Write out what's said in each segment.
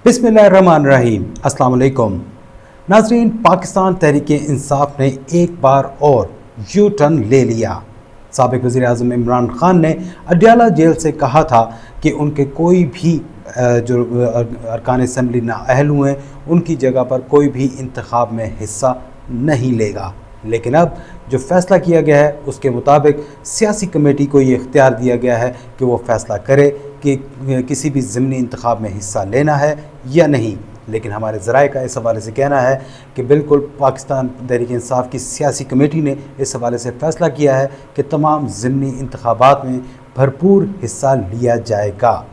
बिस्मिल्लाहिर्रहमानिर्रहीम। अस्सलाम वालेकुम नाज़रीन, पाकिस्तान तहरीक-ए-इंसाफ ने एक बार और यू टर्न ले लिया। साबिक़ वज़ीर-ए-आज़म इमरान ख़ान ने अडयाला जेल से कहा था कि उनके कोई भी जो अरकान असम्बली नाअहल हुए हैं उनकी जगह पर कोई भी इंतखाब में हिस्सा नहीं लेगा। लेकिन अब जो फ़ैसला किया गया है उसके मुताबिक सियासी कमेटी को ये इख्तियार दिया गया है कि वो फ़ैसला करे कि किसी भी ज़िमनी इंतखाब में हिस्सा लेना है या नहीं। लेकिन हमारे ज़राए का इस हवाले से कहना है कि बिल्कुल पाकिस्तान तहरीक-ए-इंसाफ की सियासी कमेटी ने इस हवाले से फ़ैसला किया है कि तमाम ज़िमनी इंतखाबात में भरपूर हिस्सा लिया जाएगा।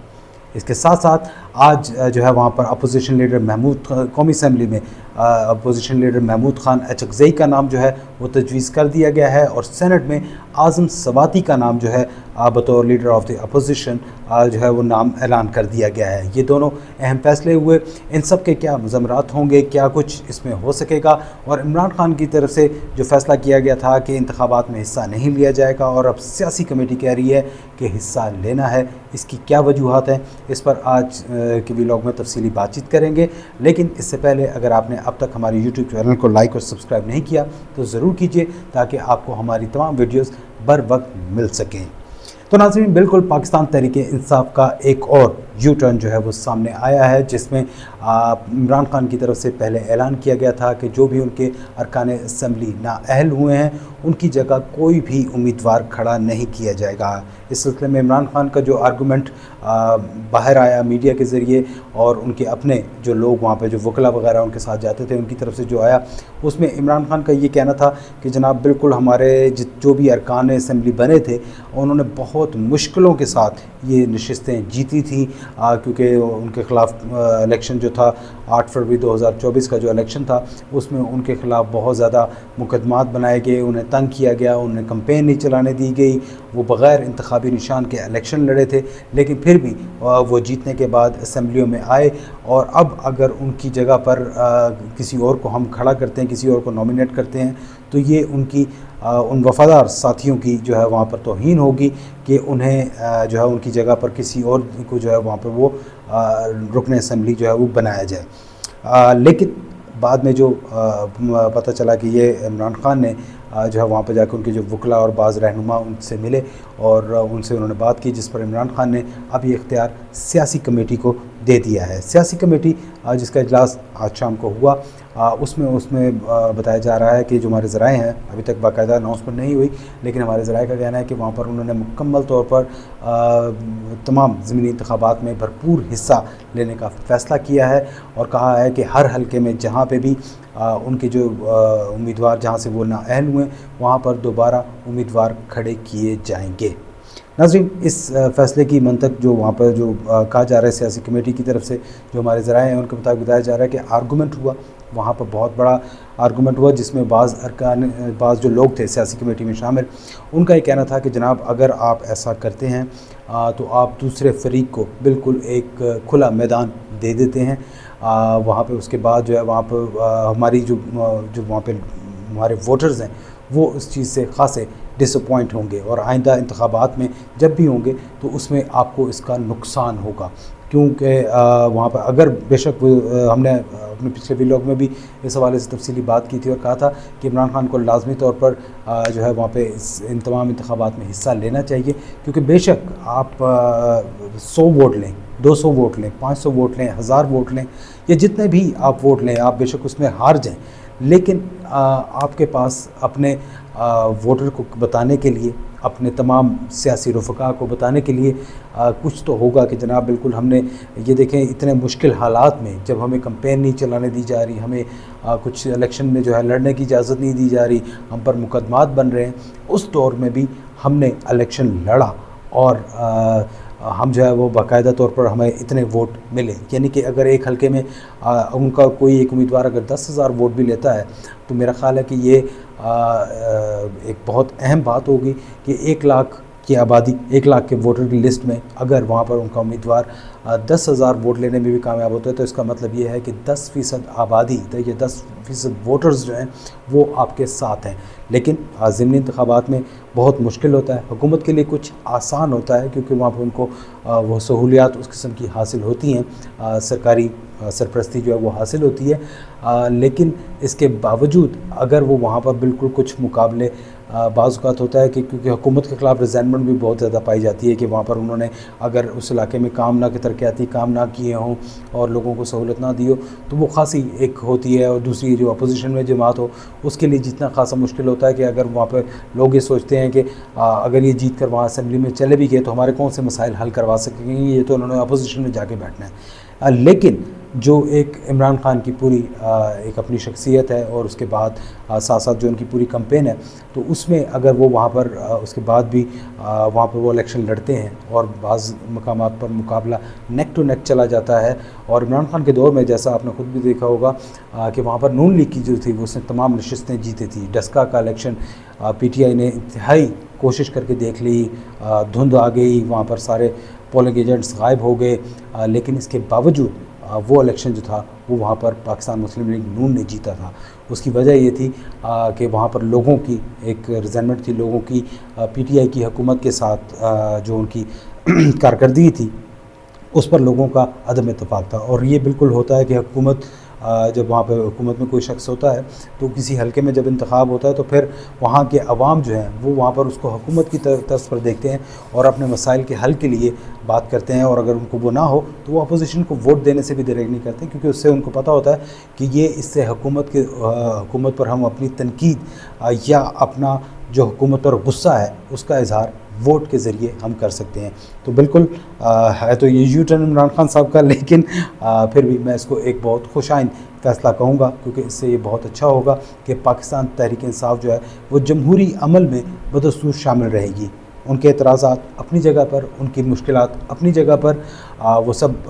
इसके साथ साथ आज जो है वहाँ पर अपोजिशन लीडर महमूद कौमी असम्बली में अपोजिशन लीडर महमूद ख़ान अचकज़ई का नाम जो है वो तजवीज़ कर दिया गया है और सेनेट में आज़म सवाती का नाम जो है बतौर लीडर ऑफ द अपोजिशन जो है वो नाम ऐलान कर दिया गया है। ये दोनों अहम फैसले हुए। इन सब के क्या मुज़मरात होंगे, क्या कुछ इसमें हो सकेगा, और इमरान ख़ान की तरफ से जो फ़ैसला किया गया था कि इंतखाबात में हिस्सा नहीं लिया जाएगा और अब सियासी कमेटी कह रही है कि हिस्सा लेना है, इसकी क्या वजूहात हैं, इस पर आज के व्लॉग में तफसीली बातचीत करेंगे। लेकिन इससे पहले अगर आपने अब तक हमारे यूट्यूब चैनल को लाइक और सब्सक्राइब नहीं किया तो ज़रूर कीजिए ताकि आपको हमारी तमाम वीडियोज़ बर वक्त मिल सकें। तो नाज़रीन, बिल्कुल पाकिस्तान तहरीक-ए-इंसाफ का एक और यू टर्न जो है वो सामने आया है, जिसमें इमरान ख़ान की तरफ से पहले ऐलान किया गया था कि जो भी उनके अरकान असम्बली नाअहल हुए हैं उनकी जगह कोई भी उम्मीदवार खड़ा नहीं किया जाएगा। इस सिलसिले में इमरान ख़ान का जो आर्गूमेंट बाहर आया मीडिया के ज़रिए और उनके अपने जो लोग वहाँ पे जो वकला वगैरह उनके साथ जाते थे उनकी तरफ से जो आया, उसमें इमरान ख़ान का ये कहना था कि जनाब बिल्कुल हमारे जो भी अरकान असम्बली बने थे उन्होंने बहुत मुश्किलों के साथ ये नशिस्तें जीती थी, क्योंकि उनके ख़िलाफ़ इलेक्शन जो था 8 फरवरी 2024 का जो इलेक्शन था उसमें उनके ख़िलाफ़ बहुत ज़्यादा मुकदमात बनाए गए, उन्हें तंग किया गया, उन्हें कंपेन नहीं चलाने दी गई, वो बग़ैर इंतखाबी निशान के इलेक्शन लड़े थे। लेकिन फिर भी वो जीतने के बाद असम्बलियों में आए और अब अगर उनकी जगह पर किसी और को हम खड़ा करते हैं, किसी और को नॉमिनेट करते हैं तो ये उनकी उन वफ़ादार साथियों की जो है वहाँ पर तौहीन होगी कि उन्हें जो है उनकी जगह पर किसी और को जो है वहाँ पर वो रुकन असम्बली जो है वो बनाया जाए। लेकिन बाद में जो पता चला कि ये इमरान ख़ान ने जो है वहाँ पर जाकर उनके जो वकला और बाज़ रहनुमा उनसे मिले और उनसे उन्होंने बात की, जिस पर इमरान ख़ान ने अब ये इख्तियार सियासी कमेटी को दे दिया है। सियासी कमेटी जिसका इजलास आज शाम को हुआ उसमें बताया जा रहा है कि जो हमारे ज़राए हैं, अभी तक बाकायदा अनाउंसमेंट नहीं हुई, लेकिन हमारे ज़राए का कहना है कि वहाँ पर उन्होंने मुकम्मल तौर पर तमाम ज़मीनी इंतखाबात में भरपूर हिस्सा लेने का फ़ैसला किया है और कहा है कि हर हलके में जहाँ पे भी उनके जो उम्मीदवार जहाँ से वो नाअहल हुए वहाँ पर दोबारा उम्मीदवार खड़े किए जाएंगे। नाज़रीन, इस फ़ैसले की मंतक जो वहाँ पर जो कहा जा रहा है सियासी कमेटी की तरफ से, जो हमारे ज़राए हैं उनके मुताबिक बताया जा रहा है कि आर्गूमेंट हुआ, वहाँ पर बहुत बड़ा आर्गूमेंट हुआ जिसमें बाज़ जो लोग थे सियासी कमेटी में शामिल, उनका ये कहना था कि जनाब अगर आप ऐसा करते हैं तो आप दूसरे फरीक को बिल्कुल एक खुला मैदान दे देते हैं। वहाँ पे उसके बाद जो है वहाँ पर हमारी जो वहाँ पे हमारे वोटर्स हैं वो उस चीज़ से ख़ासे डिसअपॉइंट होंगे और आइंदा इंतखाबात में जब भी होंगे तो उसमें आपको इसका नुकसान होगा, क्योंकि वहाँ पर अगर बेशक हमने अपने पिछले व्लॉग में भी इस हवाले से तफसीली बात की थी और कहा था कि इमरान ख़ान को लाजमी तौर पर जो है वहाँ पे इन तमाम इंतखाबात में हिस्सा लेना चाहिए, क्योंकि बेशक आप 100 वोट लें, 200 वोट लें, 500 वोट लें, 1000 वोट लें या जितने भी आप वोट लें, आप बेशक उसमें हार जाएं, लेकिन आपके पास अपने वोटर को बताने के लिए, अपने तमाम सियासी रफ़का को बताने के लिए कुछ तो होगा कि जनाब बिल्कुल हमने ये देखें इतने मुश्किल हालात में जब हमें कंपेन नहीं चलाने दी जा रही, हमें कुछ इलेक्शन में जो है लड़ने की इजाज़त नहीं दी जा रही, हम पर मुकदमात बन रहे हैं, उस दौर में भी हमने इलेक्शन लड़ा और हम जो है वो बाकायदा तौर पर हमें इतने वोट मिले। यानी कि अगर एक हलके में उनका कोई एक उम्मीदवार अगर 10,000 वोट भी लेता है तो मेरा ख़्याल है कि ये एक बहुत अहम बात होगी कि 1 लाख की आबादी 1 लाख के वोटर की लिस्ट में अगर वहाँ पर उनका उम्मीदवार 10,000 वोट लेने में भी कामयाब होता है तो इसका मतलब ये है कि 10% आबादी, देखिए 10% वोटर्स जो हैं वो आपके साथ हैं। लेकिन ज़िमनी इंतखाबात में बहुत मुश्किल होता है, हुकूमत के लिए कुछ आसान होता है क्योंकि वहाँ पर उनको वो सहूलियात उस किस्म की हासिल होती हैं, सरकारी सरपरस्ती जो है वो हासिल होती है। लेकिन इसके बावजूद अगर वो वहाँ पर बिल्कुल कुछ मुकाबले बाज़ औक़ात होता है कि क्योंकि हुकूमत के ख़िलाफ़ रिज़ेंटमेंट भी बहुत ज़्यादा पाई जाती है कि वहाँ पर उन्होंने अगर उस इलाके में काम ना तरक्याती काम ना किए हों और लोगों को सहूलत ना दी हो तो वो ख़ासी एक होती है। और दूसरी जो अपोजिशन में जमात हो उसके लिए जितना खासा मुश्किल होता है कि अगर वहाँ पर लोग ये सोचते हैं कि अगर ये जीत कर वहाँ असम्बली में चले भी गए तो हमारे कौन से मसाइल हल करवा सकेंगे, ये तो उन्होंने अपोजिशन में जाके बैठना है। लेकिन जो एक इमरान खान की पूरी एक अपनी शख्सियत है और उसके बाद साथ साथ जो उनकी पूरी कैंपेन है तो उसमें अगर वो वहाँ पर उसके बाद भी वहाँ पर वो इलेक्शन लड़ते हैं और बाज़ मकामात पर मुकाबला नेक टू नेक चला जाता है। और इमरान खान के दौर में जैसा आपने ख़ुद भी देखा होगा कि वहाँ पर नून लीग की जो थी वो उसने तमाम नशिस्तें जीती थी। डस्का का इलेक्शन PTI ने इंतहाई कोशिश करके देख ली, धुंध आ गई, वहाँ पर सारे पोलिंग एजेंट्स गायब हो गए, लेकिन इसके बावजूद वो इलेक्शन जो था वो वहाँ पर पाकिस्तान मुस्लिम लीग नून ने जीता था। उसकी वजह ये थी कि वहाँ पर लोगों की एक रिजेंटमेंट थी, लोगों की PTI की हुकूमत के साथ जो उनकी कारकर्दगी थी उस पर लोगों का अदम इत्तेफाक था। और ये बिल्कुल होता है कि हुकूमत जब वहाँ पे हुकूमत में कोई शख्स होता है तो किसी हलके में जब इंतखाब होता है तो फिर वहाँ के अवाम जो हैं वो वहाँ पर उसको हुकूमत की तर्ज पर देखते हैं और अपने मसाइल के हल के लिए बात करते हैं। और अगर उनको वो ना हो तो वो अपोजिशन को वोट देने से भी दरेग नहीं करते क्योंकि उससे उनको पता होता है कि ये इससे हुकूमत पर हम अपनी तनकीद या अपना जो हुकूमत पर गुस्सा है उसका इजहार वोट के ज़रिए हम कर सकते हैं। तो बिल्कुल है तो ये यू टर्न इमरान खान साहब का, लेकिन फिर भी मैं इसको एक बहुत खुशाइन फ़ैसला कहूँगा क्योंकि इससे ये बहुत अच्छा होगा कि पाकिस्तान तहरीक इंसाफ जो है वो जमहूरी अमल में बदस्तूर शामिल रहेगी। उनके एतराज़ात अपनी जगह पर, उनकी मुश्किलात अपनी जगह पर, वो सब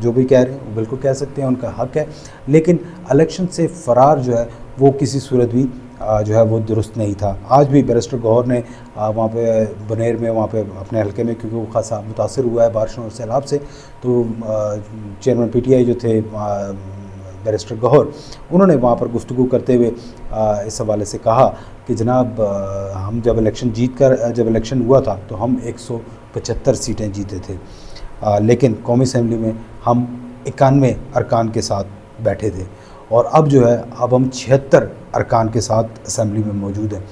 जो भी कह रहे हैं वो बिल्कुल कह सकते हैं, उनका हक़ है। लेकिन इलेक्शन से फ़रार जो है वो किसी सूरत भी जो है वो दुरुस्त नहीं था। आज भी बैरिस्टर गौहर ने वहाँ पे बनेर में वहाँ पे अपने हलके में, क्योंकि वो खासा मुतासिर हुआ है बारिशों और सैलाब से, तो चेयरमैन PTI जो थे बैरिस्टर गौहर, उन्होंने वहाँ पर गुफ्तगू करते हुए इस हवाले से कहा कि जनाब हम जब इलेक्शन हुआ था तो हम 175 सीटें जीते थे, लेकिन कौमी असम्बली में हम 91 अरकान के साथ बैठे थे और अब जो है अब हम 76 अरकान के साथ असम्बली में मौजूद हैं।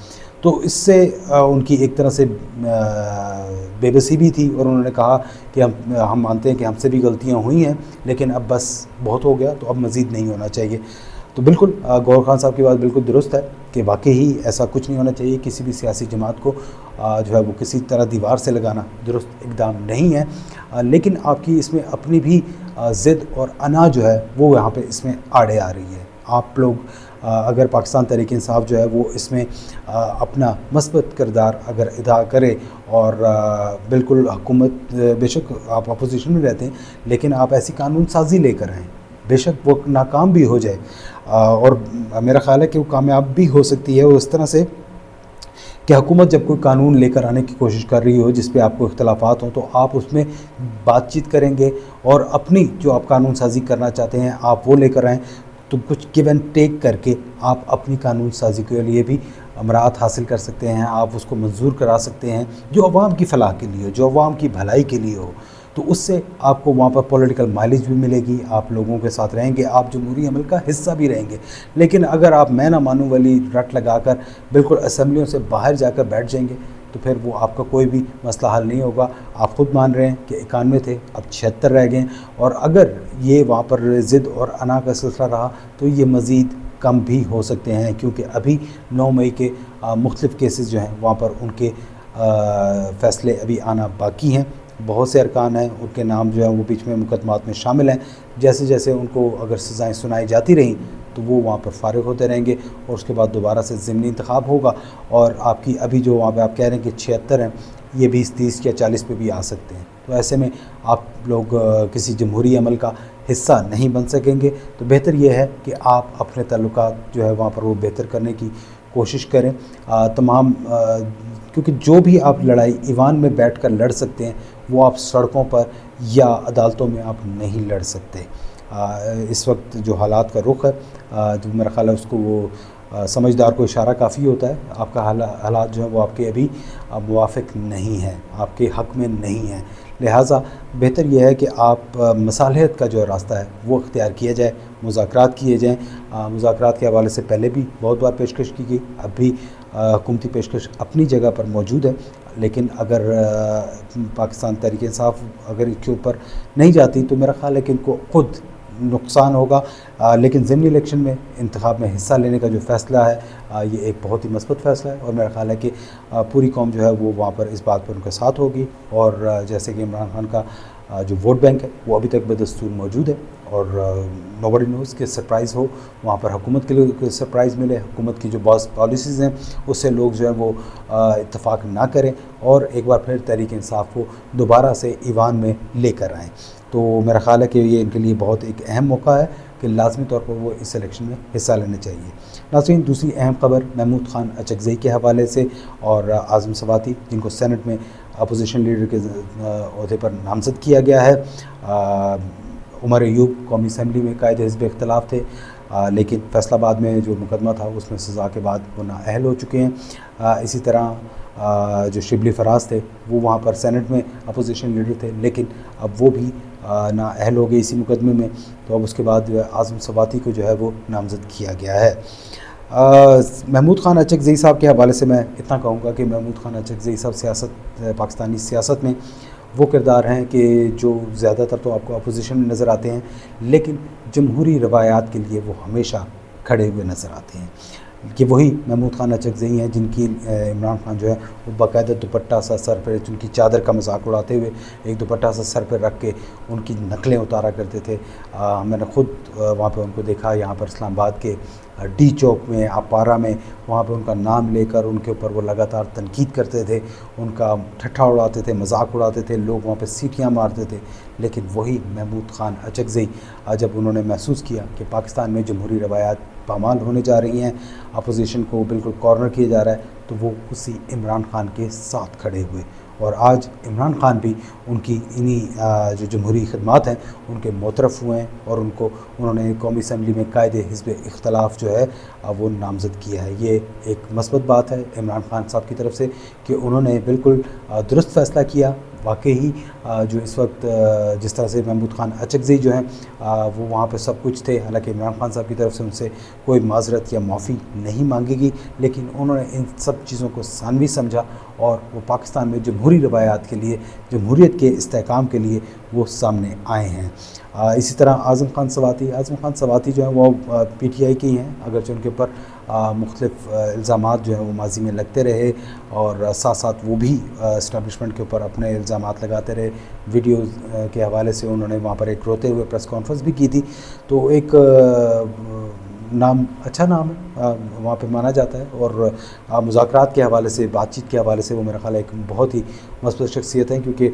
तो इससे उनकी एक तरह से बेबसी भी थी और उन्होंने कहा कि हम मानते हैं कि हमसे भी गलतियां हुई हैं, लेकिन अब बस बहुत हो गया, तो अब मज़ीद नहीं होना चाहिए। तो बिल्कुल गौहर खान साहब की बात बिल्कुल दुरुस्त है कि वाकई ही ऐसा कुछ नहीं होना चाहिए। किसी भी सियासी जमात को जो है वो किसी तरह दीवार से लगाना दुरुस्त इक़दाम नहीं है, लेकिन आपकी इसमें अपनी भी ज़िद और अना जो है वो यहाँ पे इसमें आड़े आ रही है। आप लोग अगर पाकिस्तान तहरीक इंसाफ जो है वो इसमें अपना मस्बत किरदार अगर अदा करे और बिल्कुल हुकूमत, बेशक आप अपोजिशन में रहते हैं लेकिन आप ऐसी कानून साजी लेकर आएँ, बेशक वो नाकाम भी हो जाए और मेरा ख़्याल है कि वो कामयाब भी हो सकती है। वो इस तरह से कि हुकूमत जब कोई कानून लेकर आने की कोशिश कर रही हो जिस पे आपको इख्तलाफात हों तो आप उसमें बातचीत करेंगे और अपनी जो आप कानून साजी करना चाहते हैं आप वो लेकर आएँ, तो कुछ गिव एंड टेक करके आप अपनी कानून साजी के लिए भी अमरात हासिल कर सकते हैं, आप उसको मंजूर करा सकते हैं जो अवाम की फ़लाह के लिए हो, जो अवाम की भलाई के लिए हो। तो उससे आपको वहाँ पर पॉलिटिकल माइलेज भी मिलेगी, आप लोगों के साथ रहेंगे, आप जमहूरी अमल का हिस्सा भी रहेंगे। लेकिन अगर आप मैं ना मानूं वाली रट लगाकर बिल्कुल असम्बलियों से बाहर जाकर बैठ जाएंगे तो फिर वो आपका कोई भी मसला हल नहीं होगा। आप ख़ुद मान रहे हैं कि 91 थे, अब 76 रह गए और अगर ये वहाँ पर ज़िद और अना का सिलसिला रहा तो ये मज़ीद कम भी हो सकते हैं, क्योंकि अभी 9 मई के मुख्तलिफ़ केसेस जो हैं वहाँ पर उनके फ़ैसले अभी आना बाकी हैं। बहुत से अरकान हैं, उनके नाम जो है वो बीच में मुकदमात में शामिल हैं। जैसे जैसे उनको अगर सज़ाएँ सुनाई जाती रहीं तो वो वहाँ पर फ़ारिग होते रहेंगे और उसके बाद दोबारा से ज़िमनी इंतखाब होगा और आपकी अभी जो वहाँ पे आप कह रहे हैं कि 76 हैं, ये 20, 30 या 40 पे भी आ सकते हैं। तो ऐसे में आप लोग किसी जमहूरी अमल का हिस्सा नहीं बन सकेंगे। तो बेहतर ये है कि आप अपने ताल्लुकात जो है वहाँ पर वो बेहतर करने की कोशिश करें। तमाम क्योंकि जो भी आप लड़ाई ईवान में बैठकर लड़ सकते हैं वो आप सड़कों पर या अदालतों में आप नहीं लड़ सकते। इस वक्त जो हालात का रुख है, जो मेरा ख़्याल है उसको वो समझदार को इशारा काफ़ी होता है। आपका हालात जो है वो आपके अभी मुवाफ़िक नहीं है, आपके हक़ में नहीं है। लिहाजा बेहतर यह है कि आप मसालहत का जो रास्ता है वो इख्तियार किया जाए, मुज़ाकरात किए जाएँ। मुज़ाकरात के हवाले से पहले भी बहुत बार पेशकश की गई, अब भी हुकूमती पेशकश अपनी जगह पर मौजूद है। लेकिन अगर पाकिस्तान तहरीक इंसाफ अगर इसके ऊपर नहीं जाती तो मेरा ख़्याल है कि इनको खुद नुकसान होगा। लेकिन ज़िमनी इलेक्शन में इंतखाब में हिस्सा लेने का जो फ़ैसला है ये एक बहुत ही मस्बत फ़ैसला है, और मेरा ख़्याल है कि पूरी कौम जो है वो वहाँ पर इस बात पर उनके साथ होगी। और जैसे कि इमरान खान का जो वोट बैंक है वो अभी तक बदस्तूर मौजूद है, और नोबडी नोज़ कि सरप्राइज़ हो वहाँ पर हुकूमत के लिए सरप्राइज़ मिले, हुकूमत की जो बहुत पॉलिसीज़ हैं उससे लोग जो है वो इत्तफाक ना करें और एक बार फिर तहरीक इंसाफ को दोबारा से ईवान में लेकर आएँ। तो मेरा ख़्याल है कि ये इनके लिए बहुत एक अहम मौका है कि लाजमी तौर पर वो इस इलेक्शन में हिस्सा लेने चाहिए। नाज़रीन, दूसरी अहम खबर महमूद खान अचकज़ई के हवाले से और आज़म सवाती, जिनको सेनेट में अपोजिशन लीडर के ओहदे पर नामज़द किया गया है। उमर अयूब कौमी असम्बली में कायद हिज़्ब इख्तिलाफ थे, लेकिन फैसलाबाद में जो मुकदमा था उसमें सज़ा के बाद वो नाअहल हो चुके हैं। इसी तरह जो शिबली फराज थे वो वहाँ पर सेनेट में अपोजिशन लीडर थे, लेकिन अब वो भी नाअहल हो गए इसी मुकदमे में। तो अब उसके बाद जो है आज़म सवाती को जो है वो नामज़द किया गया है। महमूद खान अचकज़ई साहब के हवाले से मैं इतना कहूँगा कि महमूद खान अचकज़ई साहब पाकिस्तानी सियासत में वो किरदार हैं कि जो ज़्यादातर तो आपको अपोजिशन में नज़र आते हैं, लेकिन जमहूरी रवायात के लिए वो हमेशा खड़े हुए नज़र आते हैं। कि वही महमूद खान अचकज़ई हैं जिनकी इमरान खान जो है वो बाकायदा दुपट्टा सा सर पर, उनकी चादर का मजाक उड़ाते हुए एक दुपट्टा सा सर पर रख के उनकी नकलें उतारा करते थे। मैंने ख़ुद वहाँ पे उनको देखा, यहाँ पर इस्लामाबाद के डी चौक में, अपारा में, वहाँ पे उनका नाम लेकर उनके ऊपर वो लगातार तनकीद करते थे, उनका ठट्ठा उड़ाते थे, मजाक उड़ाते थे, लोग वहाँ पे सीटियाँ मारते थे। लेकिन वही महमूद खान अचकज़ई जब उन्होंने महसूस किया कि पाकिस्तान में जमहूरी रवायात पामाल होने जा रही हैं, अपोजिशन को बिल्कुल कॉर्नर किया जा रहा है, तो वो उसी इमरान खान के साथ खड़े हुए। और आज इमरान खान भी उनकी इन्हीं जो जमहूरी खिदमात हैं उनके मोतरफ़ हुए हैं, और उन्होंने कौमी असम्बली में कायदे हिज़्ब इख्तिलाफ जो है वो नामज़द किया है। ये एक मस्बत बात है इमरान खान साहब की तरफ से कि उन्होंने बिल्कुल दुरुस्त फ़ैसला किया। वाकई ही जो इस वक्त जिस तरह से महमूद खान अचकज़ई जो हैं वो वहाँ पे सब कुछ थे, हालांकि इमरान खान साहब की तरफ से उनसे कोई माज़रत या माफ़ी नहीं मांगेगी, लेकिन उन्होंने इन सब चीज़ों को सानवी समझा और वो पाकिस्तान में जमहूरी रवायात के लिए, जमहूरियत के इस्तेहकाम के लिए वो सामने आए हैं। इसी तरह आज़म खान सवाती जो हैं वो PTI के ही हैं, अगरचे उनके ऊपर मुख्तलिफ़ इल्ज़ामात जो हैं वो माजी में लगते रहे, और साथ साथ वो भी इस्टेब्लिशमेंट के ऊपर अपने इल्ज़ामात लगाते रहे। वीडियो के हवाले से उन्होंने वहाँ पर एक रोते हुए प्रेस कॉन्फ्रेंस भी की थी। तो एक अच्छा नाम है वहाँ पे माना जाता है, और मुज़ाकरात के हवाले से, बातचीत के हवाले से वो मेरा ख़्याल है एक बहुत ही मस्बत शख्सियत है, क्योंकि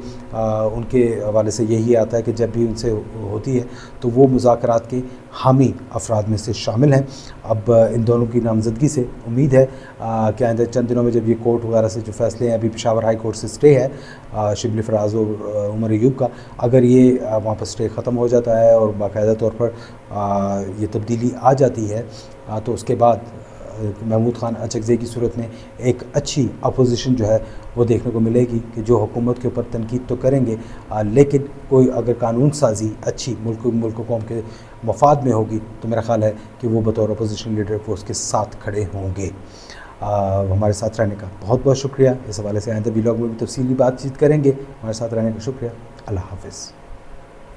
उनके हवाले से यही आता है कि जब भी उनसे होती है तो वो मुज़ाकरात के हामी अफराद में से शामिल हैं। अब इन दोनों की नामज़दगी से उम्मीद है कि आइंदा चंद दिनों में जब ये कोर्ट वगैरह से जो फ़ैसले हैं, अभी पेशावर हाई कोर्ट से स्टे है शिबली फराज और उमर अयूब का, अगर ये वहाँ पर स्टे ख़त्म हो जाता है और बाकायदा तौर पर ये तब्दीली आ जाती है, तो उसके बाद महमूद खान अचकज़ई की सूरत में एक अच्छी अपोजिशन जो है वो देखने को मिलेगी कि जो हुकूमत के ऊपर तनकीद तो करेंगे, लेकिन कोई अगर कानून साजी अच्छी मुल्क कौम के मफाद में होगी तो मेरा ख़्याल है कि वो बतौर अपोजिशन लीडर वो उसके साथ खड़े होंगे। हमारे साथ रहने का बहुत बहुत शुक्रिया। इस हवाले से आइंदा व्लॉग में भी तफसीली बातचीत करेंगे। हमारे साथ रहने का शुक्रिया। अल्लाह हाफ़िज़।